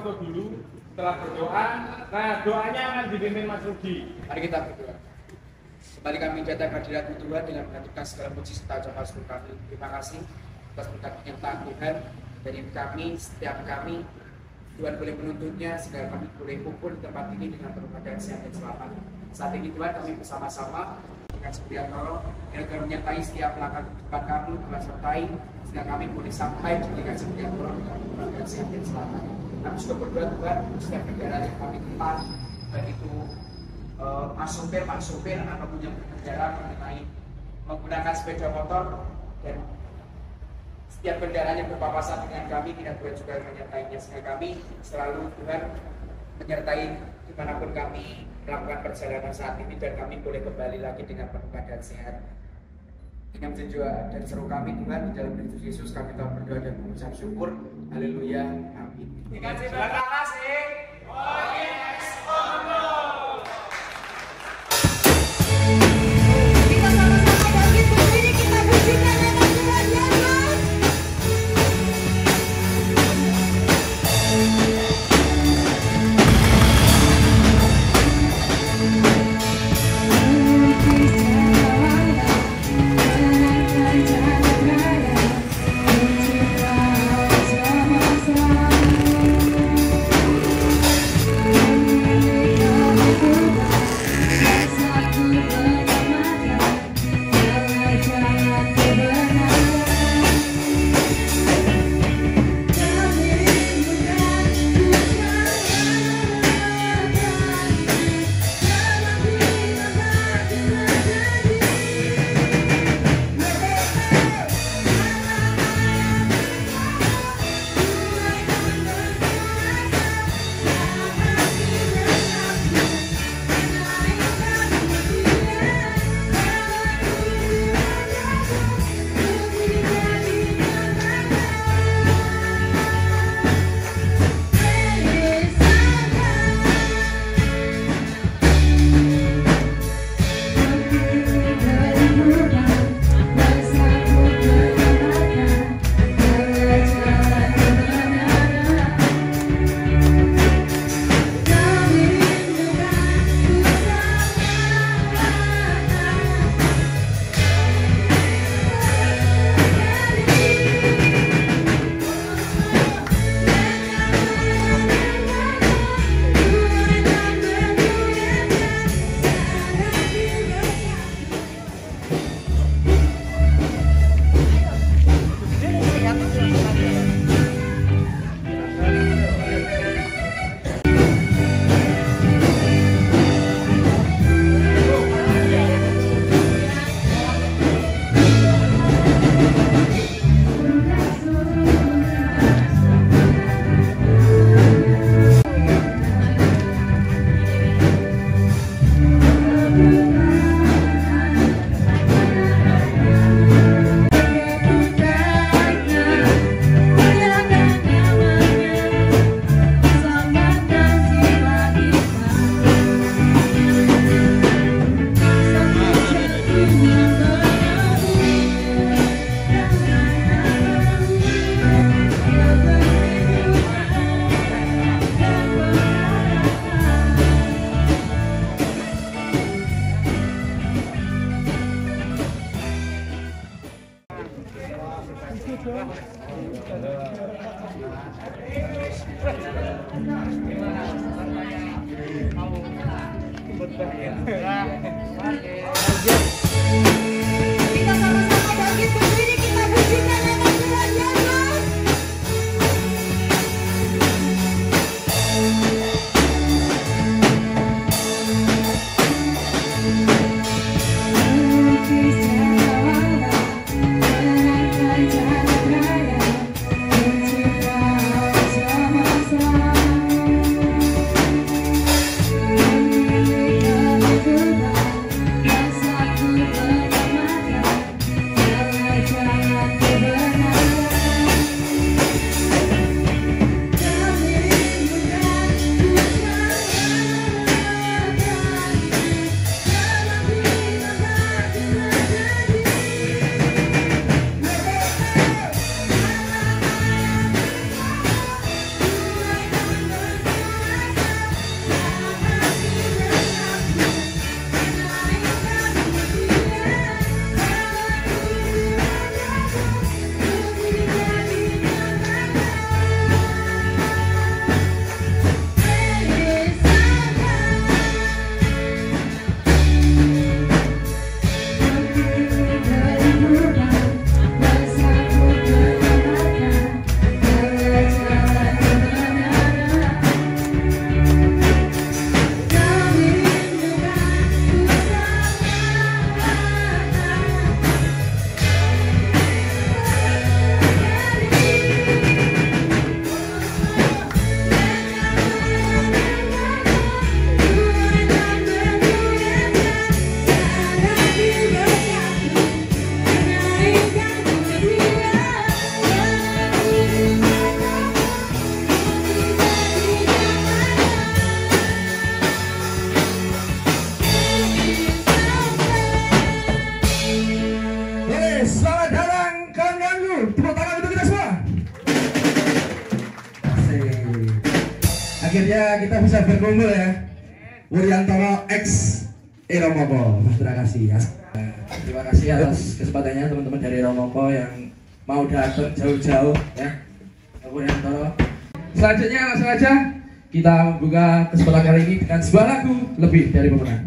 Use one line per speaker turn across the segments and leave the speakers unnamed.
foto dulu. Setelah berdoa, nah doanya akan dipimpin Mas Rudi.
Mari kita berdoa. Kembali kami datang hadirat Tuhan dengan mengaturkan segala puji serta ucapan syukur kami. Terima kasih atas berkat penyertaan Tuhan dari kami, setiap kami. Tuhan boleh menuntunnya sehingga kami boleh kumpul di tempat ini dengan penuh keadaan sehat dan selamat. Saat ini Tuhan kami bersama-sama dengan setia tolong yang akan menyertai setiap langkah kehidupan kami, Tuhan sertai sehingga kami boleh sampai dengan setia tolong dengan penuh keadaan sehat dan selamat. Kami juga berdoa Tuhan setiap kendaraan yang kami tempat, baik itu mas sopir ataupun yang berkendara mengenai menggunakan sepeda motor dan setiap kendaraan yang berpapasan dengan kami tidak boleh juga menyertainya sehingga kami selalu Tuhan menyertai dimanapun kami melakukan perjalanan saat ini dan kami boleh kembali lagi dengan penuh keadaan sehat. Ini menjadi dan seru kami Tuhan di dalam Kristus Yesus kami telah berdoa dan mengucap syukur. Haleluya. Amin.
Dikasih terima kasih. Oh yes, oh no.
Kita sama-sama bangkit berdiri, kita pujikan nama Tuhan Yesus. Kita sama-sama bangkit berdiri, kita pujikan nama Tuhan Yesus. Sama-sama
akhirnya kita bisa berkumpul ya. Wuryantoro X Romoko. Terima kasih ya. Terima kasih atas kesempatannya teman-teman dari Romoko yang mau datang jauh-jauh ya. Wuryantoro. Selanjutnya langsung aja kita membuka kesempatan kali ini dengan sebuah lagu Lebih Dari Pemenang.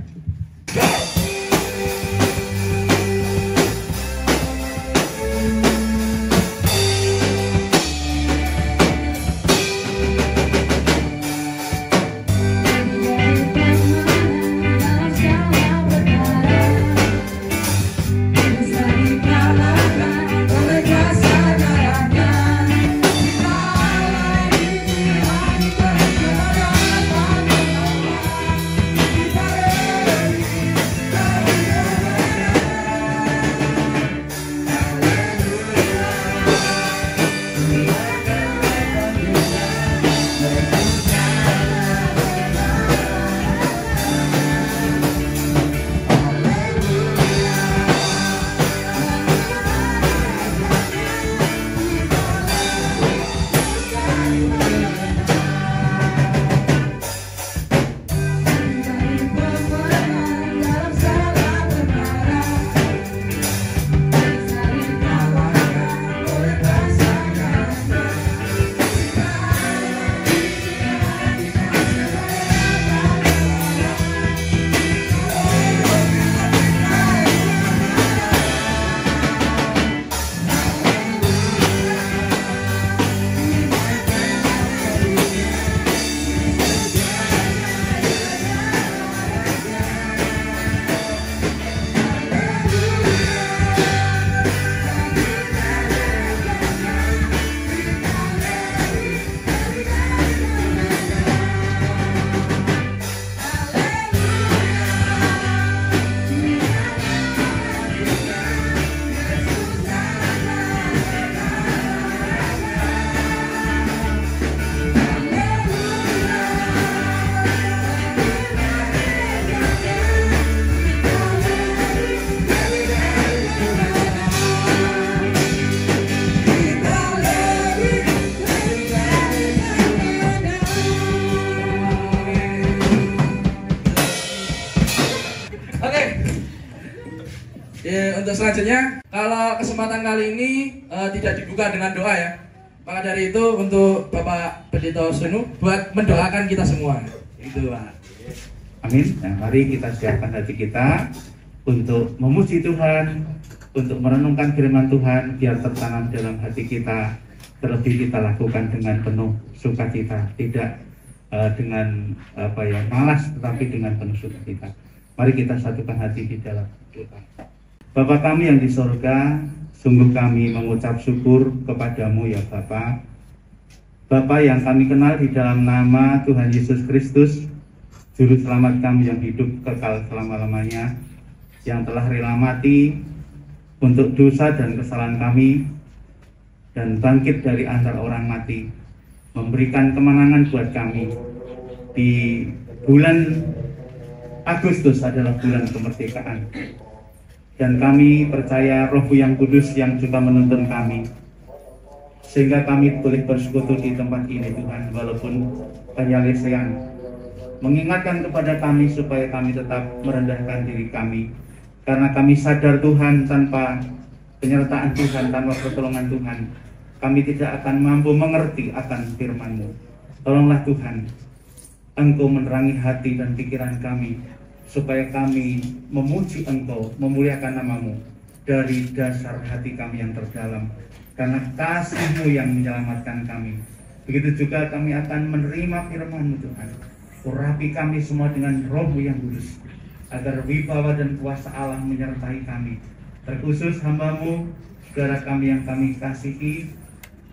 Untuk selanjutnya, kalau kesempatan kali ini tidak dibuka dengan doa ya, maka dari itu untuk Bapak Pendeta Sunu buat mendoakan kita semua. Itu Pak.
Amin. Nah, mari kita siapkan hati kita untuk memuji Tuhan, untuk merenungkan firman Tuhan biar tertanam dalam hati kita. Terlebih kita lakukan dengan penuh sukacita, tidak dengan malas, tetapi dengan penuh sukacita. Mari kita satukan hati di dalam doa. Bapa kami yang di sorga, sungguh kami mengucap syukur kepadamu ya Bapa. Bapa yang kami kenal di dalam nama Tuhan Yesus Kristus, Juru Selamat kami yang hidup kekal selama-lamanya, yang telah rela mati untuk dosa dan kesalahan kami, dan bangkit dari antara orang mati, memberikan kemenangan buat kami. Di bulan Agustus adalah bulan kemerdekaan. Dan kami percaya Roh-Mu yang Kudus yang juga menuntun kami, sehingga kami boleh bersekutu di tempat ini Tuhan, walaupun penyelesaian, mengingatkan kepada kami supaya kami tetap merendahkan diri kami, karena kami sadar Tuhan, tanpa penyertaan Tuhan, tanpa pertolongan Tuhan, kami tidak akan mampu mengerti akan firman-Mu. Tolonglah Tuhan, Engkau menerangi hati dan pikiran kami, supaya kami memuji Engkau, memuliakan nama-Mu dari dasar hati kami yang terdalam, karena kasih-Mu yang menyelamatkan kami. Begitu juga kami akan menerima firman-Mu Tuhan. Urapi kami semua dengan Roh-Mu yang kudus, agar wibawa dan kuasa Allah menyertai kami. Terkhusus hamba-Mu, saudara kami yang kami kasihi,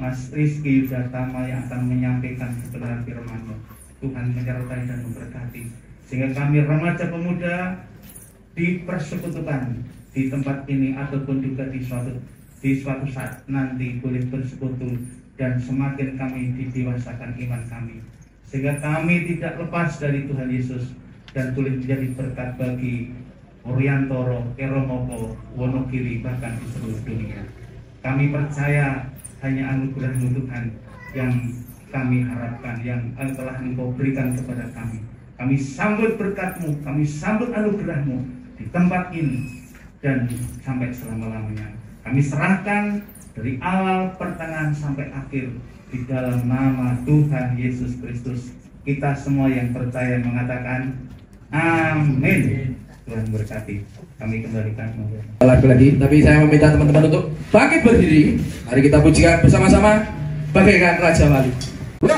Mas Rizky Yudatama yang akan menyampaikan kebenaran firman-Mu. Tuhan menyertai dan memberkati, sehingga kami remaja pemuda dipersekutukan di tempat ini ataupun juga di suatu saat nanti boleh bersekutu, dan semakin kami didewasakan iman kami, sehingga kami tidak lepas dari Tuhan Yesus dan boleh menjadi berkat bagi Wuryantoro, Romoko, Wonogiri, bahkan di seluruh dunia. Kami percaya hanya anugerah-Mu Tuhan yang kami harapkan, yang telah Engkau berikan kepada kami. Kami sambut berkat-Mu, kami sambut anugerah-Mu di tempat ini dan sampai selama-lamanya. Kami serahkan dari awal, pertengahan sampai akhir di dalam nama Tuhan Yesus Kristus. Kita semua yang percaya mengatakan amin. Tuhan berkati. Kami kembalikan
lagi, tapi saya meminta teman-teman untuk bangkit berdiri. Mari kita pujikan bersama-sama bagaikan Raja Wali. 1,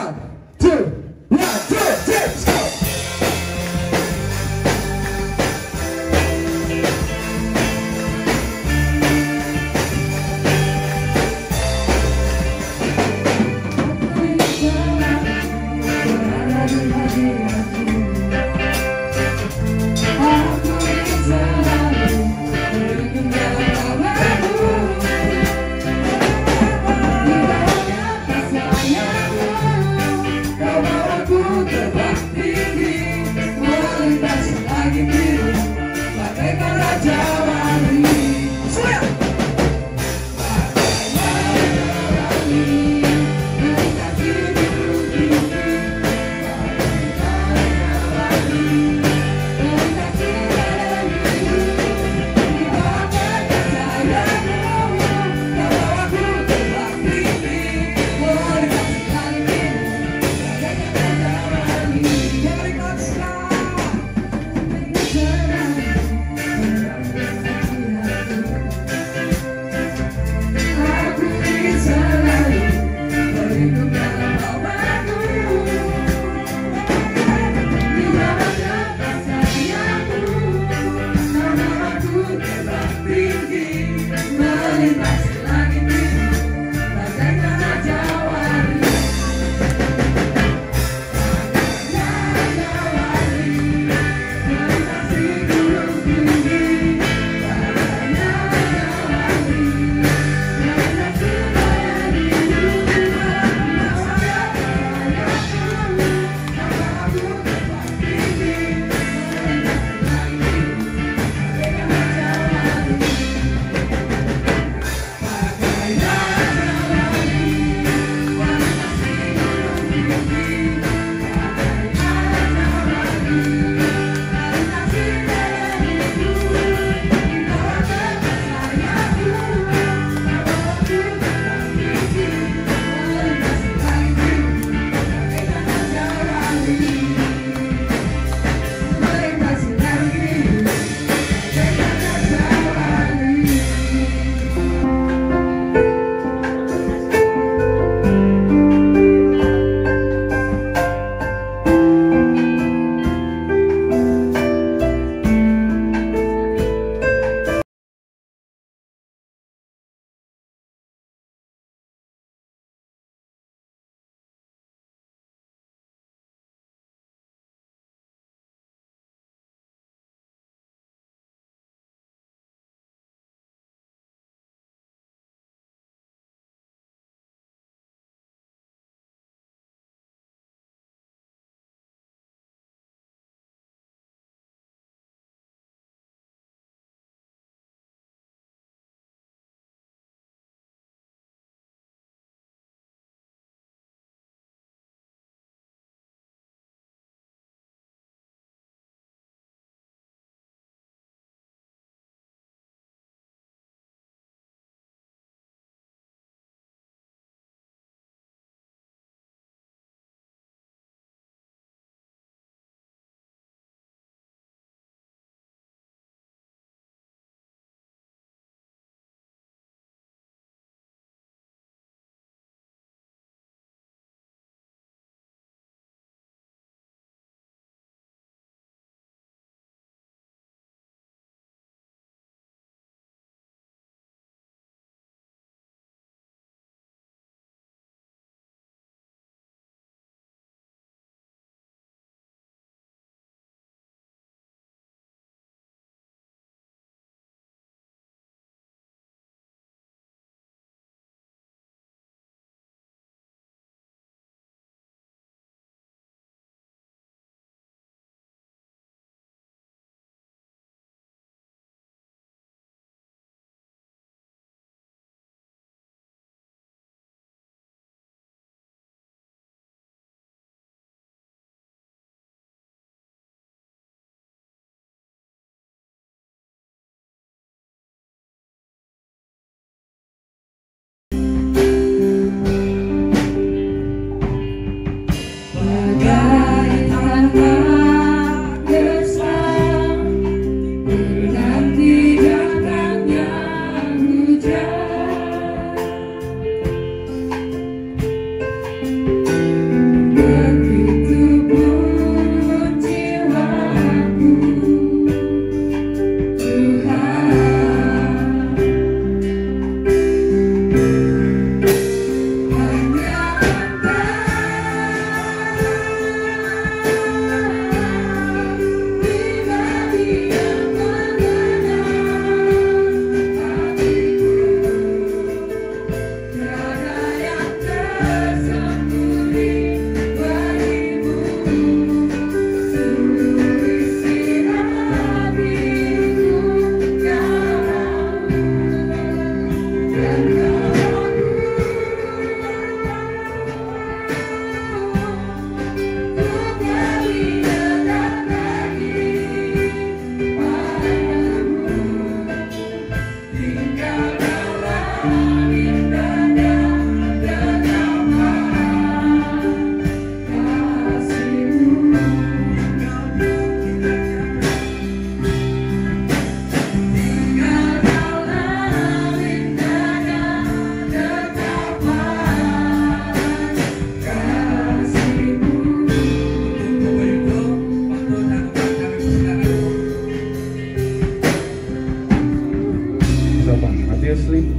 2, 1, 2, 3, go!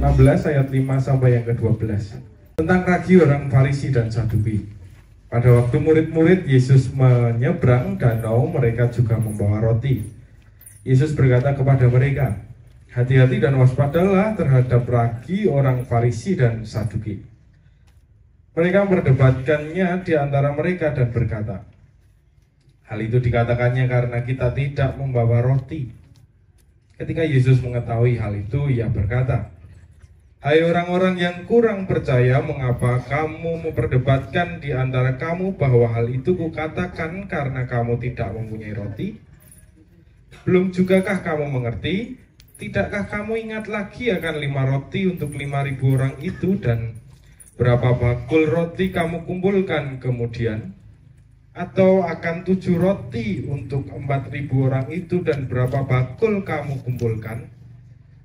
16 ayat 5 sampai yang ke-12. Tentang ragi orang Farisi dan Saduki. Pada waktu murid-murid Yesus menyeberang danau, mereka juga membawa roti. Yesus berkata kepada mereka, hati-hati dan waspadalah terhadap ragi orang Farisi dan Saduki. Mereka memperdebatkannya di antara mereka dan berkata, hal itu dikatakannya karena kita tidak membawa roti. Ketika Yesus mengetahui hal itu, ia berkata, hai orang-orang yang kurang percaya, mengapa kamu memperdebatkan di antara kamu bahwa hal itu kukatakan karena kamu tidak mempunyai roti? Belum jugakah kamu mengerti? Tidakkah kamu ingat lagi akan 5 roti untuk 5.000 orang itu dan berapa bakul roti kamu kumpulkan kemudian? Atau akan 7 roti untuk 4.000 orang itu dan berapa bakul kamu kumpulkan?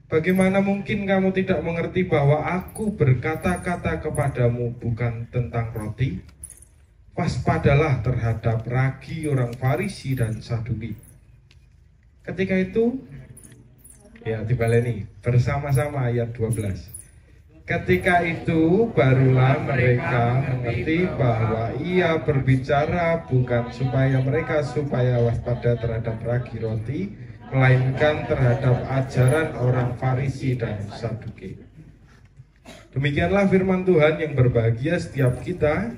Bagaimana mungkin kamu tidak mengerti bahwa aku berkata-kata kepadamu bukan tentang roti? Waspadalah terhadap ragi orang Farisi dan Saduki. Ketika itu, ya dibaleni bersama-sama ayat 12. Ketika itu barulah mereka mengerti bahwa ia berbicara bukan supaya waspada terhadap ragi roti, melainkan terhadap ajaran orang Farisi dan Saduki. Demikianlah firman Tuhan. Yang berbahagia setiap kita,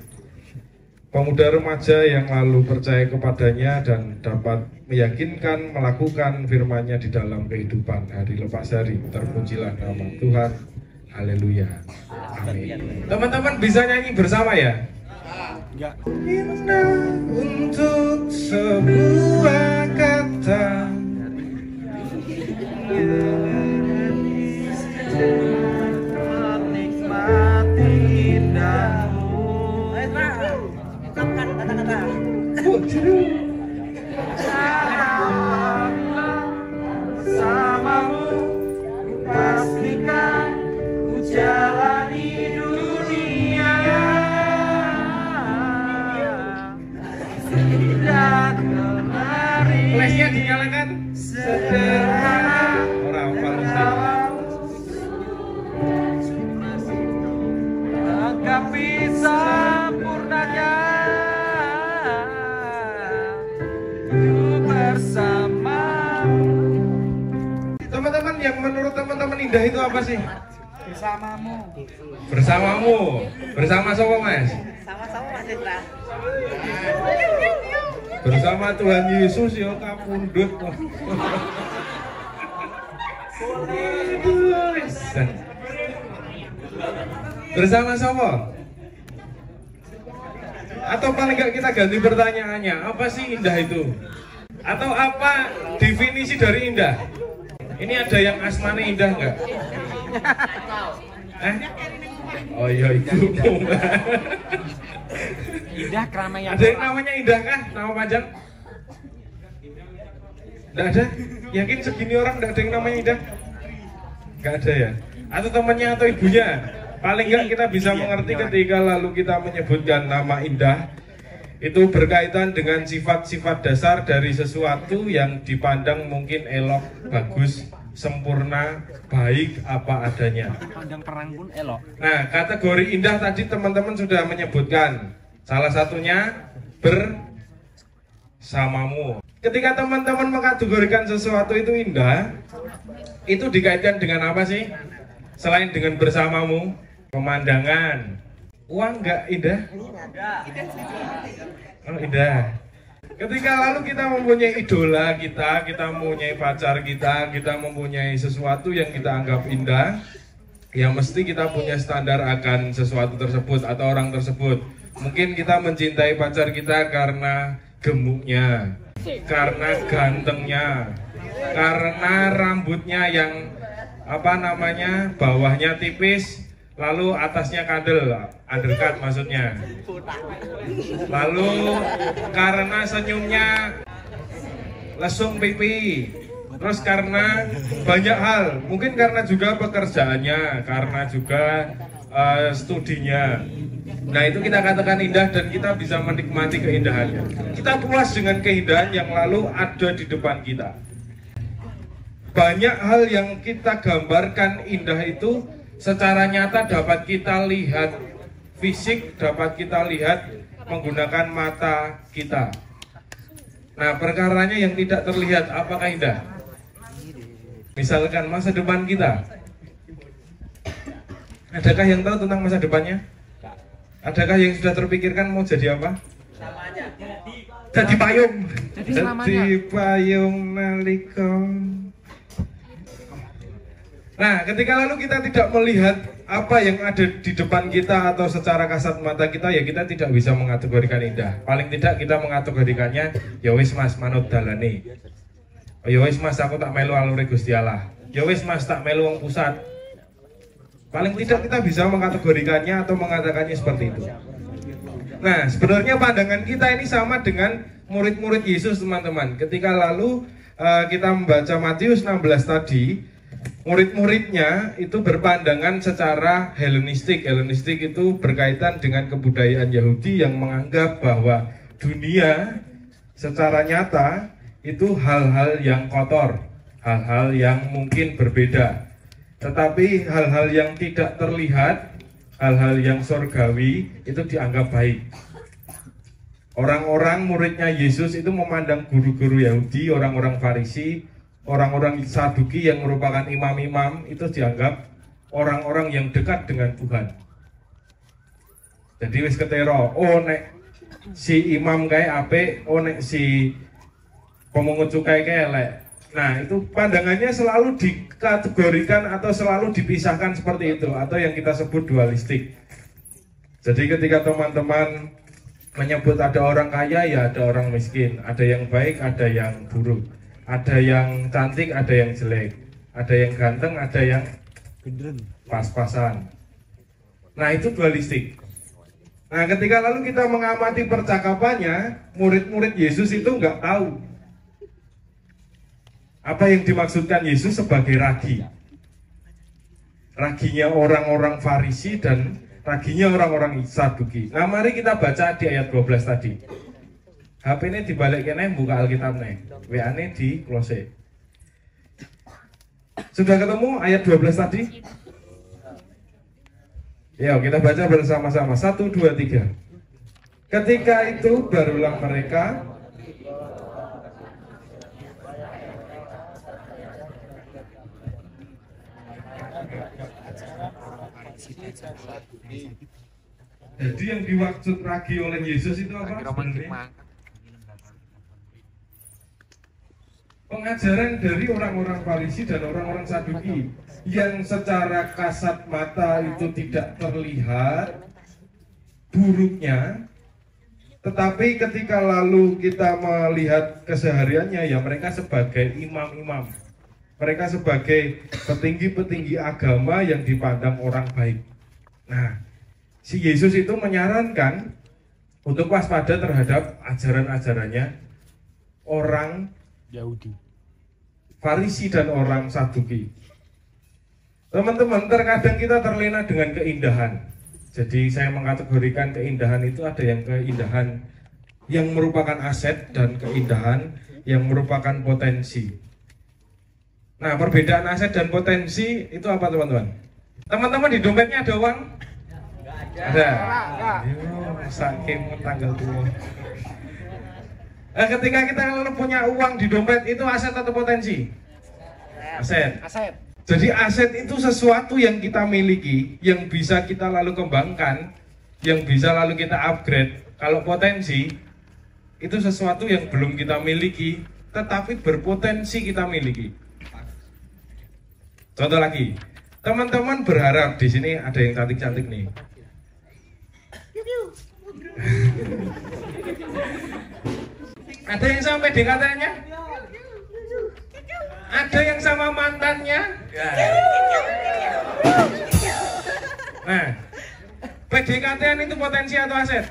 pemuda remaja yang lalu percaya kepadanya dan dapat meyakinkan melakukan firman-Nya di dalam kehidupan hari lepas hari. Terpujilah nama Tuhan. Haleluya. Amin. Teman-teman bisa nyanyi bersama ya? Enggak. Indah untuk sebuah kata, menikmati indahmu.
Ucapkan kata-kata.
Bersamamu pastikan jalani dunia dan kemari. Flashnya dinyalakan. Sederhana orang lengkapi sempurnanya ku bersama. Teman-teman, yang menurut teman-teman indah itu apa sih?
Bersamamu.
Bersamamu. Bersama siapa, Mas?
Sama-sama Mas Indra.
Bersama Tuhan Yesus ya kapundhut. Bersama siapa? Atau paling enggak kita ganti pertanyaannya, apa sih indah itu? Atau apa definisi dari indah? Ini ada yang asmane indah enggak? Oh iya itu.
Indah keramaian.
Ada yang namanya Indah kah? Nama panjang? Nggak ada? Yakin segini orang nggak ada yang namanya Indah? Nggak ada ya? Atau temannya atau ibunya? Paling nggak kita bisa mengerti ketika lalu kita menyebutkan nama Indah. Itu berkaitan dengan sifat-sifat dasar dari sesuatu yang dipandang mungkin elok, bagus, sempurna, baik, apa adanya.
Pandang perang pun elok.
Nah, kategori indah tadi teman-teman sudah menyebutkan. Salah satunya bersamamu. Ketika teman-teman mengkategorikan sesuatu itu indah, itu dikaitkan dengan apa sih? Selain dengan bersamamu, pemandangan. Uang nggak indah? Oh indah. Ketika lalu kita mempunyai idola kita mempunyai pacar kita mempunyai sesuatu yang kita anggap indah, ya mesti kita punya standar akan sesuatu tersebut atau orang tersebut. Mungkin kita mencintai pacar kita karena gemuknya, karena gantengnya, karena rambutnya yang bawahnya tipis, lalu atasnya kadel, undercut maksudnya. Lalu karena senyumnya lesung pipi. Terus karena banyak hal, mungkin karena juga pekerjaannya, karena juga studinya. Nah itu kita katakan indah dan kita bisa menikmati keindahannya. Kita puas dengan keindahan yang lalu ada di depan kita. Banyak hal yang kita gambarkan indah itu secara nyata dapat kita lihat, fisik dapat kita lihat menggunakan mata kita. Nah, perkaranya yang tidak terlihat, apakah indah? Misalkan masa depan kita. Adakah yang tahu tentang masa depannya? Adakah yang sudah terpikirkan mau jadi apa? Jadi payung. Jadi payung nalika. Nah, ketika lalu kita tidak melihat apa yang ada di depan kita atau secara kasat mata kita, ya kita tidak bisa mengategorikan indah. Paling tidak kita mengategorikannya, ya wis mas manut dalane. Ya wis mas aku tak melu alure Gusti Allah. Ya wis mas tak melu wong pusat. Paling tidak kita bisa mengategorikannya atau mengatakannya seperti itu. Nah, sebenarnya pandangan kita ini sama dengan murid-murid Yesus, teman-teman. Ketika lalu kita membaca Matius 16 tadi, murid-muridnya itu berpandangan secara Helenistik. Helenistik itu berkaitan dengan kebudayaan Yahudi yang menganggap bahwa dunia secara nyata itu hal-hal yang kotor, hal-hal yang mungkin berbeda. Tetapi hal-hal yang tidak terlihat, hal-hal yang surgawi itu dianggap baik. Orang-orang muridnya Yesus itu memandang guru-guru Yahudi, orang-orang Farisi, orang-orang Saduki yang merupakan imam-imam itu dianggap orang-orang yang dekat dengan Tuhan. Jadi wis ketero, oh nek si imam kayak ape, oh nek si pemungut cukai kayak elek. Nah, itu pandangannya selalu dikategorikan atau selalu dipisahkan seperti itu, atau yang kita sebut dualistik. Jadi ketika teman-teman menyebut ada orang kaya, ya ada orang miskin, ada yang baik, ada yang buruk, ada yang cantik, ada yang jelek, ada yang ganteng, ada yang pas-pasan. Nah, itu dualistik. Nah, ketika lalu kita mengamati percakapannya, murid-murid Yesus itu nggak tahu apa yang dimaksudkan Yesus sebagai ragi. Raginya orang-orang Farisi dan raginya orang-orang Saduki. Nah, mari kita baca di ayat 12 tadi. HP ini dibalik kene, buka Alkitab nih. WA ini di close. Sudah ketemu ayat 12 tadi? Ya, kita baca bersama-sama. 1, 2, 3. Ketika itu barulah mereka jadi yang dimaksud ragi oleh Yesus itu apa? Pengajaran dari orang-orang Farisi dan orang-orang Saduki yang secara kasat mata itu tidak terlihat buruknya, tetapi ketika lalu kita melihat kesehariannya, ya mereka sebagai imam-imam, mereka sebagai petinggi-petinggi agama yang dipandang orang baik. Nah, si Yesus itu menyarankan untuk waspada terhadap ajaran-ajarannya orang Yahudi, Farisi dan orang Saduki. Teman-teman, terkadang kita terlena dengan keindahan. Jadi saya mengkategorikan keindahan itu ada yang keindahan yang merupakan aset dan keindahan yang merupakan potensi. Nah, perbedaan aset dan potensi itu apa, teman-teman? Teman-teman, di dompetnya ada uang? Ada. Saking tanggal tua. Ketika kita punya uang di dompet, itu aset atau potensi? Aset. Jadi aset itu sesuatu yang kita miliki, yang bisa kita lalu kembangkan, yang bisa lalu kita upgrade. Kalau potensi itu sesuatu yang belum kita miliki, tetapi berpotensi kita miliki. Contoh lagi, teman-teman berharap di sini ada yang cantik-cantik nih. Ada yang sampai PDKT-nya? Ada yang sama mantannya? Nah, PDKT-an itu potensi atau aset?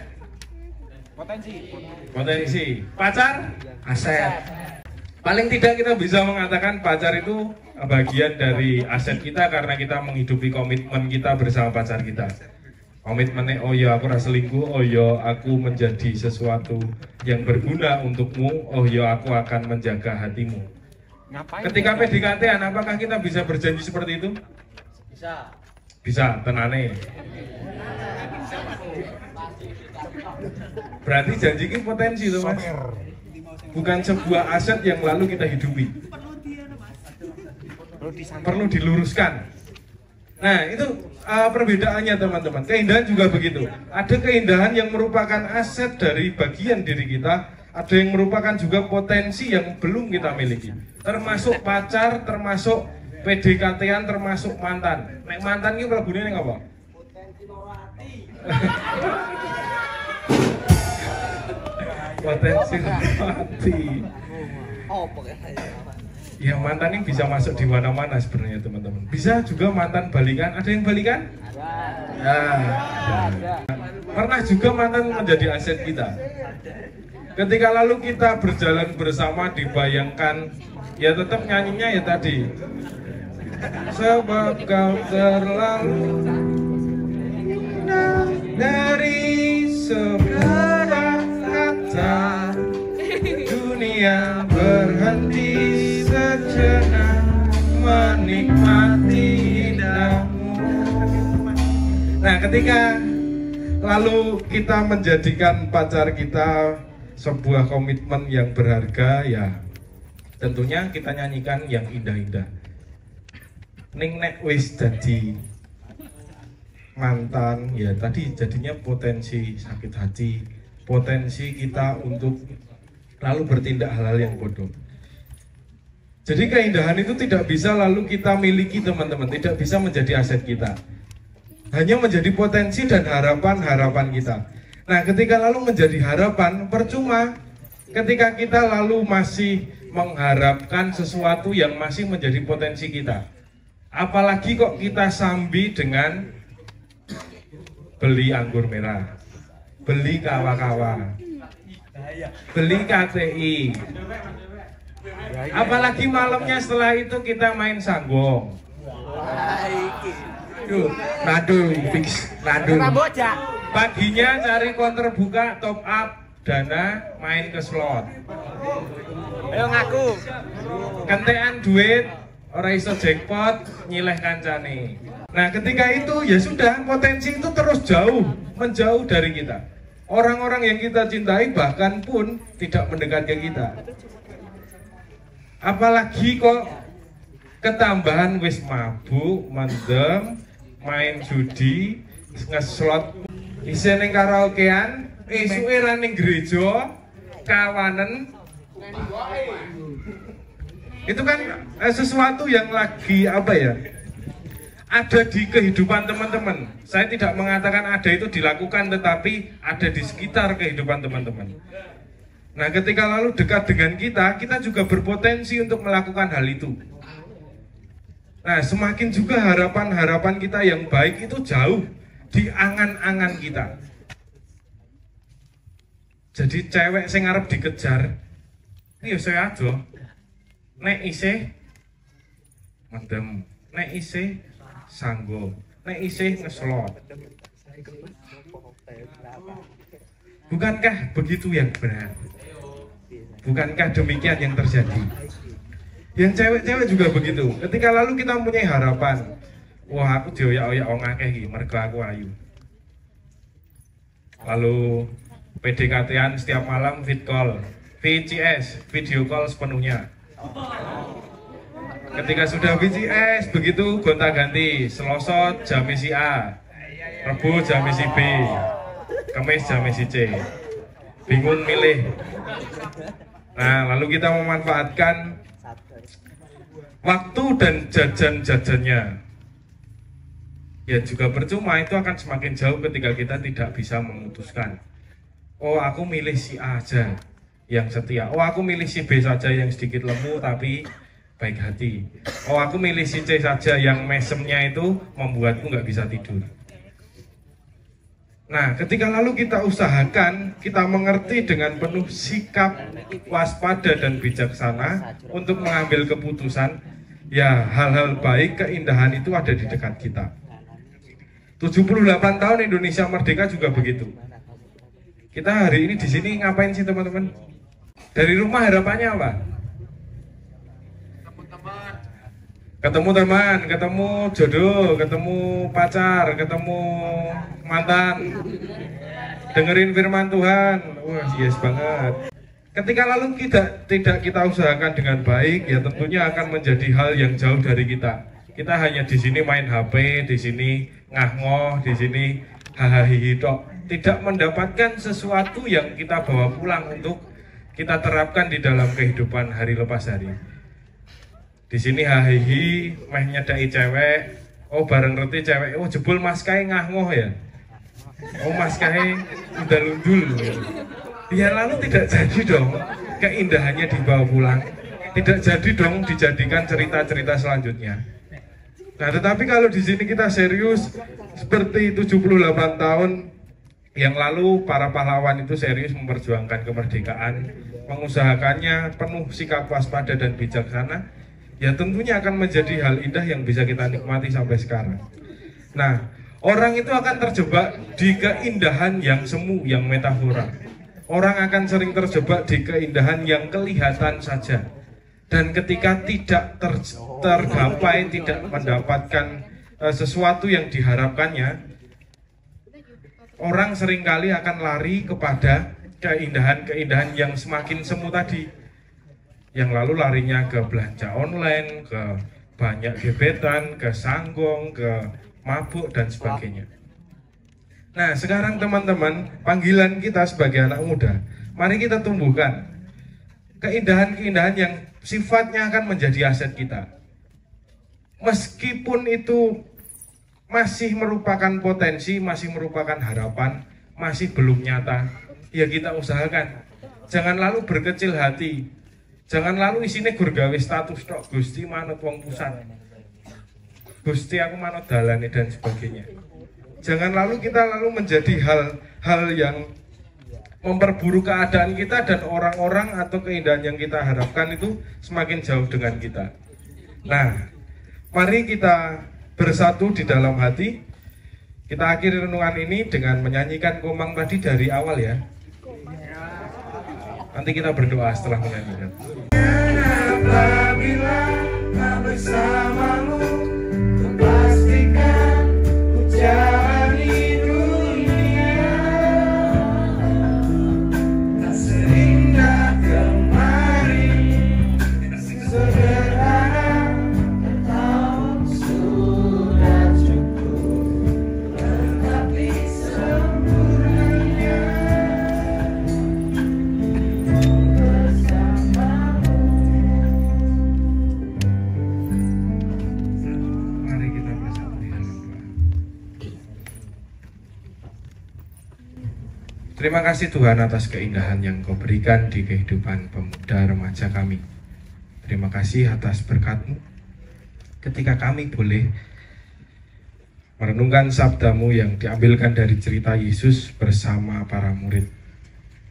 Potensi. Pacar? Aset. Paling tidak kita bisa mengatakan pacar itu bagian dari aset kita karena kita menghidupi komitmen kita bersama pacar kita. Komitmennya, oh ya aku rasa selingkuh, oh ya aku menjadi sesuatu yang berguna untukmu, oh ya aku akan menjaga hatimu. Ketika PDKT-an, apakah kita bisa berjanji seperti itu? Bisa, tenane. Berarti janji ini potensi tuh Mas. Bukan sebuah aset yang lalu kita hidupi. Perlu diluruskan. Nah itu perbedaannya teman-teman. Keindahan juga begitu. Ada keindahan yang merupakan aset dari bagian diri kita. Ada yang merupakan juga potensi yang belum kita miliki. Termasuk pacar, termasuk PDKT-an, termasuk mantan. Nek mantan ini lagunya ini apa? Potensi mati. Ya mantan ini bisa masuk di mana-mana sebenarnya teman-teman. Bisa juga mantan balikan. Ada yang balikan? Ya. Pernah juga mantan menjadi aset kita. Ketika lalu kita berjalan bersama, dibayangkan, ya tetap nyanyinya ya tadi. Sebab kau terlalu dari sebuah kata, dunia berhenti sejenak menikmati indahmu. Nah ketika lalu kita menjadikan pacar kita sebuah komitmen yang berharga, ya tentunya kita nyanyikan yang indah-indah. Ning nek wis dadi mantan, ya tadi jadinya potensi sakit hati, potensi kita untuk lalu bertindak hal-hal yang bodoh. Jadi keindahan itu tidak bisa lalu kita miliki teman-teman, tidak bisa menjadi aset kita. Hanya menjadi potensi dan harapan-harapan kita. Nah ketika lalu menjadi harapan, percuma ketika kita lalu masih mengharapkan sesuatu yang masih menjadi potensi kita. Apalagi kok kita sambi dengan beli anggur merah, beli kawa-kawa, beli KTI. Apalagi malamnya setelah itu kita main sanggong. Nado, fix, nado. Paginya cari konter buka, top up, dana, main ke slot. Ayo ngaku. Kentean duit, ora iso jackpot, nyileh kancane. Nah ketika itu ya sudah, potensi itu terus jauh, menjauh dari kita. Orang-orang yang kita cintai bahkan pun tidak mendekat ke kita. Apalagi kok ketambahan wis mabuk, mendem, main judi, ngeslot, isi ning karaokean, esuke ra ning gereja, kawanen. Itu kan sesuatu yang lagi apa ya? Ada di kehidupan teman-teman. Saya tidak mengatakan ada itu dilakukan, tetapi ada di sekitar kehidupan teman-teman. Nah ketika lalu dekat dengan kita juga berpotensi untuk melakukan hal itu. Nah semakin juga harapan-harapan kita yang baik itu jauh di angan-angan kita. Jadi cewek sing arep dikejar, ini ya saya aja. Nek isih mendem, nek isih sanggo, nek isih ngeslot. Bukankah begitu yang benar? Bukankah demikian yang terjadi? Yang cewek-cewek juga begitu. Ketika lalu kita mempunyai harapan, wah aku dioyak-oyak wong akeh iki mergo aku ayu. Lalu PDKT-an setiap malam fit call, VCS, video call sepenuhnya. Ketika sudah VCS, begitu gonta-ganti, Selasa jam si A, Rebo jam si B, Kamis jam si C. Bingung milih. Nah, lalu kita memanfaatkan waktu dan jajan-jajannya. Ya juga percuma, itu akan semakin jauh ketika kita tidak bisa memutuskan. Oh, aku milih si A aja yang setia. Oh, aku milih si B saja yang sedikit lemu tapi baik hati. Oh, aku milih si C saja yang mesemnya itu membuatku nggak bisa tidur. Nah, ketika lalu kita usahakan, kita mengerti dengan penuh sikap waspada dan bijaksana untuk mengambil keputusan, ya hal-hal baik, keindahan itu ada di dekat kita. 78 tahun Indonesia merdeka juga begitu. Kita hari ini di sini ngapain sih teman-teman? Dari rumah harapannya apa? Ketemu teman, ketemu jodoh, ketemu pacar, ketemu mantan, dengerin firman Tuhan. Wah, yes banget. Ketika lalu tidak kita usahakan dengan baik, ya tentunya akan menjadi hal yang jauh dari kita. Kita hanya di sini main HP, di sini ngah-ngoh, di sini hahaha tok. Tidak mendapatkan sesuatu yang kita bawa pulang untuk kita terapkan di dalam kehidupan hari lepas hari. Di sini hahihi, meh nyedai cewek, oh bareng reti cewek, oh jebul mas kai ngah-ngoh ya, oh mas kai udah lundul. Ya lalu tidak jadi dong keindahannya dibawa pulang, tidak jadi dong dijadikan cerita-cerita selanjutnya. Nah tetapi kalau di sini kita serius seperti 78 tahun yang lalu para pahlawan itu serius memperjuangkan kemerdekaan, mengusahakannya penuh sikap waspada dan bijaksana, ya tentunya akan menjadi hal indah yang bisa kita nikmati sampai sekarang. Nah, orang itu akan terjebak di keindahan yang semu, yang metafora. Orang akan sering terjebak di keindahan yang kelihatan saja. Dan ketika tidak tergapai, tidak mendapatkan sesuatu yang diharapkannya, orang seringkali akan lari kepada keindahan-keindahan yang semakin semu tadi. Yang lalu larinya ke belanja online, ke banyak gebetan, ke sanggong, ke mabuk dan sebagainya. Nah sekarang teman-teman, panggilan kita sebagai anak muda, mari kita tumbuhkan keindahan-keindahan yang sifatnya akan menjadi aset kita. Meskipun itu masih merupakan potensi, masih merupakan harapan, masih belum nyata, ya kita usahakan. Jangan lalu berkecil hati. Jangan lalu isinya gur gawe status tok, Gusti manut wong pusat, Gusti aku manut dalane dan sebagainya. Jangan lalu kita menjadi hal yang memperburuk keadaan kita dan orang-orang atau keindahan yang kita harapkan itu semakin jauh dengan kita. Nah, mari kita bersatu di dalam hati. Kita akhiri renungan ini dengan menyanyikan komang tadi dari awal ya. Nanti kita berdoa setelah menyanyikan. Apabila tak bersamamu, ku pastikan ku jalani dunia. Tak seindah kemarin, sederhana, tahu sudah cukup, tetapi sempurnanya bersamamu. Mari kita bersatu di dalam doa. Terima kasih Tuhan atas keindahan yang Kau berikan di kehidupan pemuda remaja kami. Terima kasih atas berkat-Mu ketika kami boleh merenungkan sabda-Mu yang diambilkan dari cerita Yesus bersama para murid.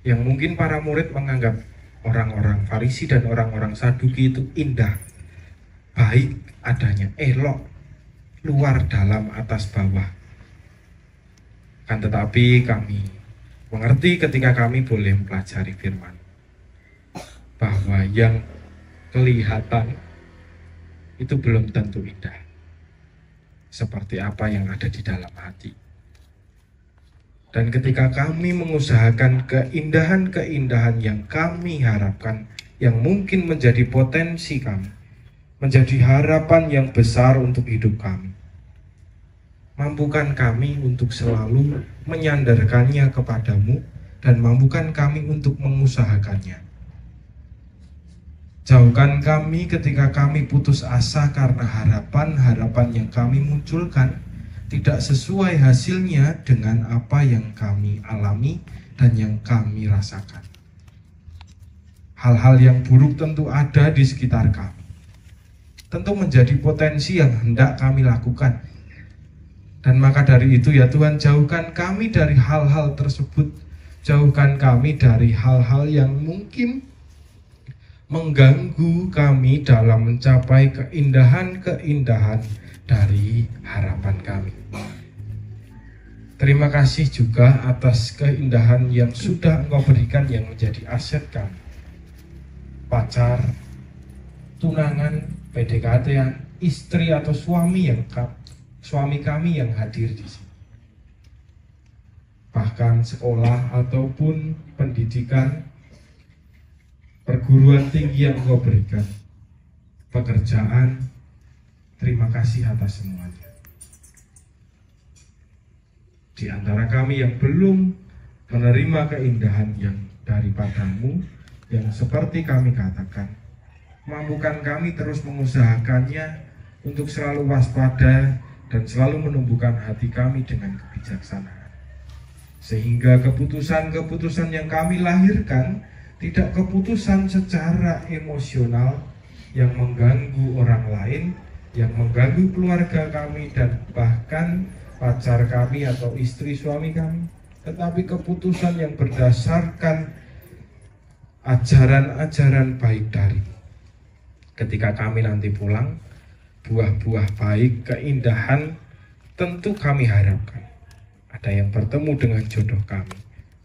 Yang mungkin para murid menganggap orang-orang Farisi dan orang-orang Saduki itu indah, baik adanya, elok, luar dalam atas bawah. Kan tetapi kami mengerti ketika kami boleh mempelajari firman bahwa yang kelihatan itu belum tentu indah seperti apa yang ada di dalam hati. Dan ketika kami mengusahakan keindahan-keindahan yang kami harapkan, yang mungkin menjadi potensi kami, menjadi harapan yang besar untuk hidup kami, mampukan kami untuk selalu menyandarkannya kepadamu dan mampukan kami untuk mengusahakannya. Jauhkan kami ketika kami putus asa karena harapan-harapan yang kami munculkan tidak sesuai hasilnya dengan apa yang kami alami dan yang kami rasakan. Hal-hal yang buruk tentu ada di sekitar kami. Tentu menjadi potensi yang hendak kami lakukan. Dan maka dari itu ya Tuhan, jauhkan kami dari hal-hal tersebut. Jauhkan kami dari hal-hal yang mungkin mengganggu kami dalam mencapai keindahan-keindahan dari harapan kami. Terima kasih juga atas keindahan yang sudah Engkau berikan yang menjadi aset kami. Pacar, tunangan, PDKT-an, istri atau suami kami yang hadir di sini. Bahkan sekolah ataupun pendidikan, perguruan tinggi yang Engkau berikan, pekerjaan, terima kasih atas semuanya. Di antara kami yang belum menerima keindahan yang daripadamu, yang seperti kami katakan, mampukan kami terus mengusahakannya untuk selalu waspada dan selalu menumbuhkan hati kami dengan kebijaksanaan. Sehingga keputusan-keputusan yang kami lahirkan tidak keputusan secara emosional yang mengganggu orang lain, yang mengganggu keluarga kami dan bahkan pacar kami atau istri suami kami, tetapi keputusan yang berdasarkan ajaran-ajaran baik darimu. Ketika kami nanti pulang, buah-buah baik, keindahan tentu kami harapkan. Ada yang bertemu dengan jodoh kami,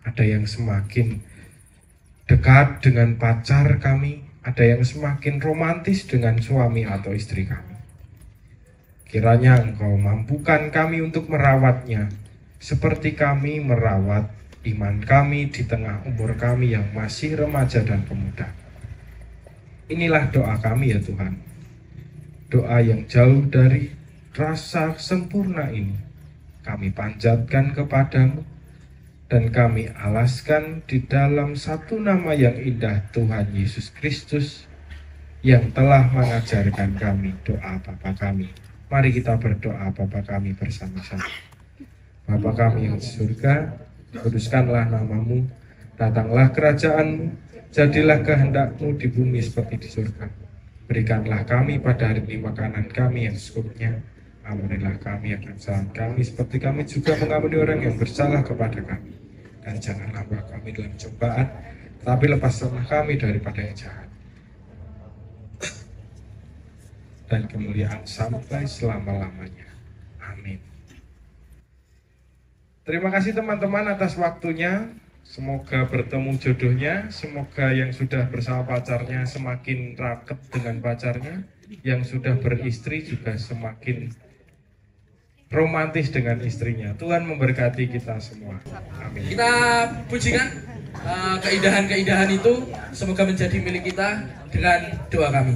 ada yang semakin dekat dengan pacar kami, ada yang semakin romantis dengan suami atau istri kami. Kiranya Engkau mampukan kami untuk merawatnya, seperti kami merawat iman kami di tengah umur kami yang masih remaja dan pemuda. Inilah doa kami ya Tuhan. Doa yang jauh dari rasa sempurna ini kami panjatkan kepadamu, dan kami alaskan di dalam satu nama yang indah, Tuhan Yesus Kristus, yang telah mengajarkan kami doa Bapa kami. Mari kita berdoa Bapa kami bersama-sama. Bapa kami yang di surga, kuduskanlah namamu, datanglah kerajaanmu, jadilah kehendakmu di bumi seperti di surga. Berikanlah kami pada hari ini makanan kami yang secukupnya. Ampunilah kami akan kesalahan kami, seperti kami juga mengampuni orang yang bersalah kepada kami. Dan janganlah bawa kami dalam cobaan, tapi lepaskanlah kami daripada yang jahat. Dan kemuliaan sampai selama-lamanya. Amin. Terima kasih teman-teman atas waktunya. Semoga bertemu jodohnya. Semoga yang sudah bersama pacarnya semakin raket dengan pacarnya. Yang sudah beristri juga semakin romantis dengan istrinya. Tuhan memberkati kita semua. Amin.
Kita pujikan keindahan-keindahan itu semoga menjadi milik kita dengan doa kami.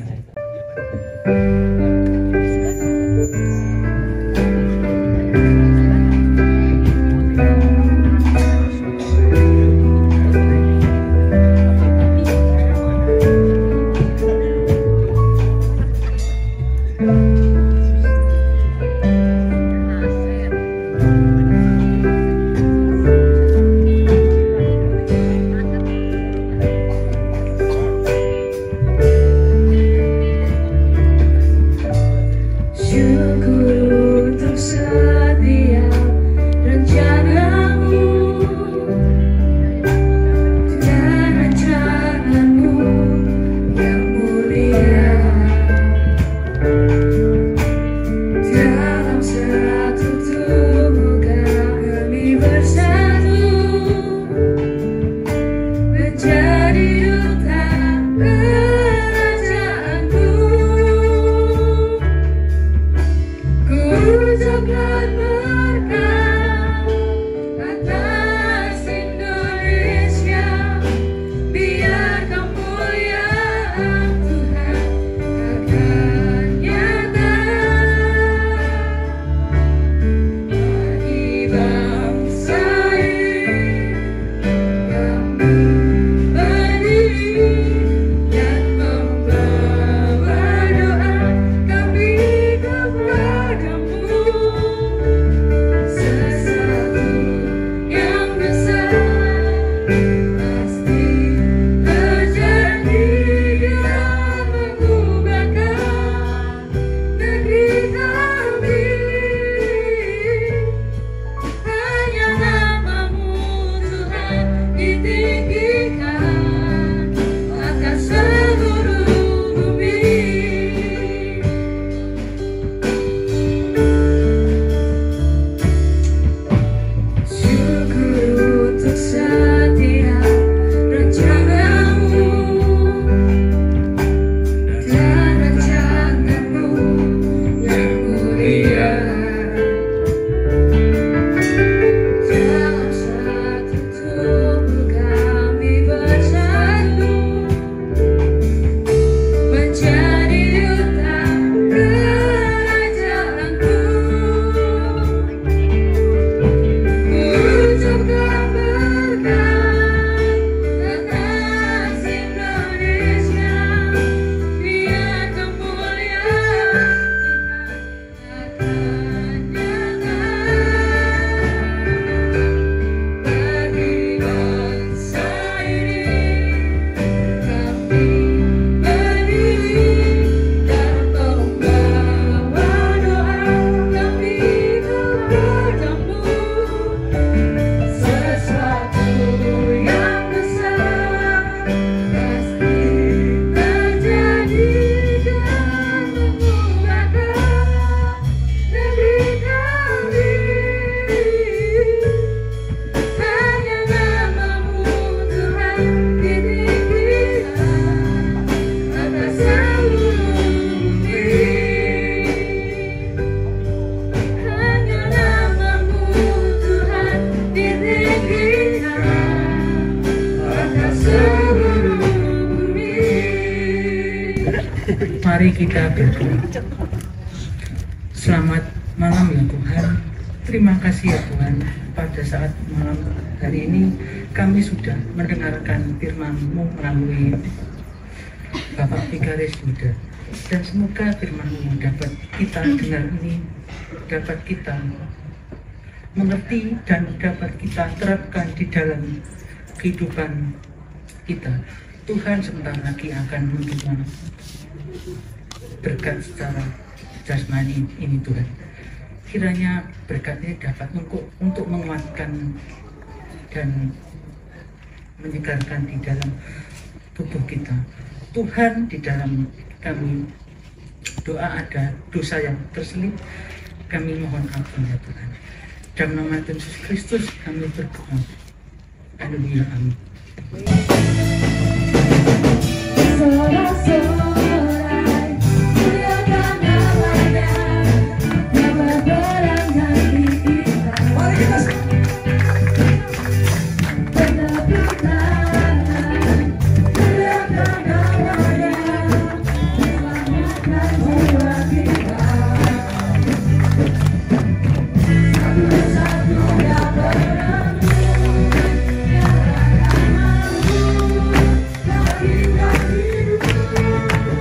kita berdoa. Selamat malam ya Tuhan. Terima kasih ya Tuhan, pada saat malam hari ini kami sudah mendengarkan firman-Mu melalui Bapak Vikaris Yuda. Dan semoga firman-Mu dapat kita dengar ini, dapat kita mengerti dan dapat kita terapkan di dalam kehidupan kita. Tuhan sebentar lagi akan memberikan berkat secara jasmani ini Tuhan. Kiranya berkat ini dapat untuk menguatkan dan menyegarkan di dalam tubuh kita. Tuhan, di dalam kami doa ada dosa yang terselip, kami mohon ampun ya Tuhan. Dalam nama Tuhan Yesus Kristus kami berdoa. Haleluya, amin.
Sorak-sorai, muliakan namanya, dapat berangkat di kita.
Mari kita
Bertepuk tangan, muliakan namanya, selamatkan jiwa kita. Satu-satunya penanggung yang akan mampu bagi hidup.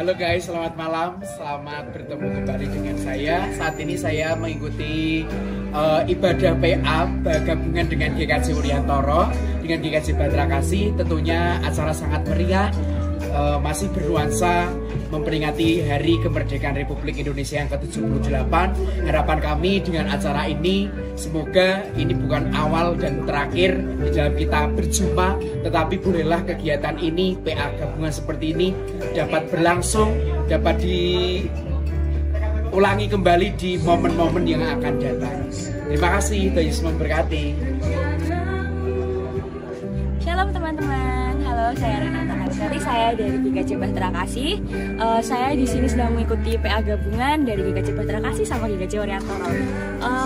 Halo guys, selamat malam. Selamat bertemu kembali dengan saya. Saat ini saya mengikuti ibadah PA gabungan dengan GKJ Wuryantoro dengan GKJ Batra Kasih. Tentunya acara sangat meriah, masih bernuansa memperingati Hari Kemerdekaan Republik Indonesia yang ke-78. Harapan kami dengan acara ini, semoga ini bukan awal dan terakhir di dalam kita berjumpa, tetapi bolehlah kegiatan ini, PA gabungan seperti ini dapat berlangsung, dapat diulangi kembali di momen-momen yang akan datang. Terima kasih, Tuhan Yesus memberkati.
Shalom teman-teman, halo, saya Renata Harisati, saya dari GKJ Batra Kasih. Saya di sini sedang mengikuti PA gabungan dari GKJ Batra Kasih sama GKJ Wuryantoro.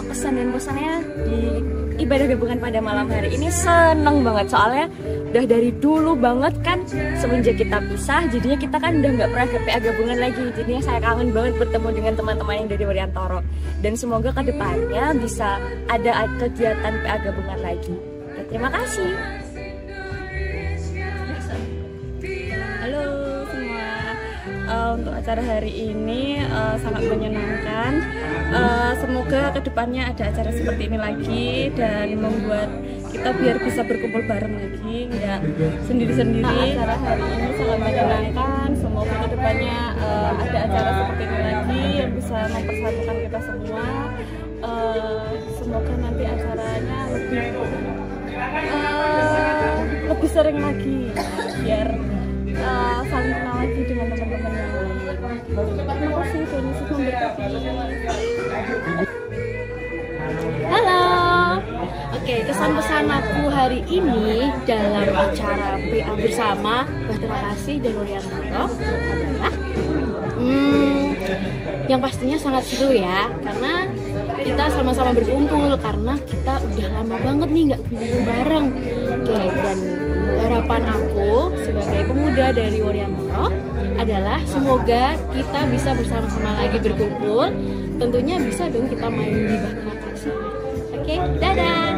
Pesan dan pesannya di ibadah gabungan pada malam hari ini seneng banget, soalnya udah dari dulu banget kan semenjak kita pisah, jadinya kita kan udah nggak pernah ke PA gabungan lagi. Jadinya saya kangen banget bertemu dengan teman-teman yang dari Wuryantoro, dan semoga kedepannya bisa ada kegiatan PA gabungan lagi. Terima kasih. Halo semua, untuk acara hari ini sangat menyenangkan. Semoga kedepannya ada acara seperti ini lagi dan membuat kita biar bisa berkumpul bareng lagi, nggak sendiri-sendiri. Acara hari ini sangat menyenangkan. Semoga kedepannya ada acara seperti ini lagi yang bisa mempersatukan kita semua. Semoga nanti acaranya lebih sering lagi, biar saling kenal lagi dengan teman-teman yang lain. Terima kasih, Tuhan Yesus memberkati.
Halo. Oke, kesan-pesan aku hari ini dalam acara PA bersama Batra Kasih dan Wuryantoro adalah yang pastinya sangat seru ya, karena kita sama-sama berkumpul, karena kita udah lama banget nih nggak kumpul bareng. Oke, dan harapan aku sebagai pemuda dari Wuryantoro adalah semoga kita bisa bersama-sama lagi berkumpul. Tentunya bisa dong kita main di Batra Kasih. Oke, dadah.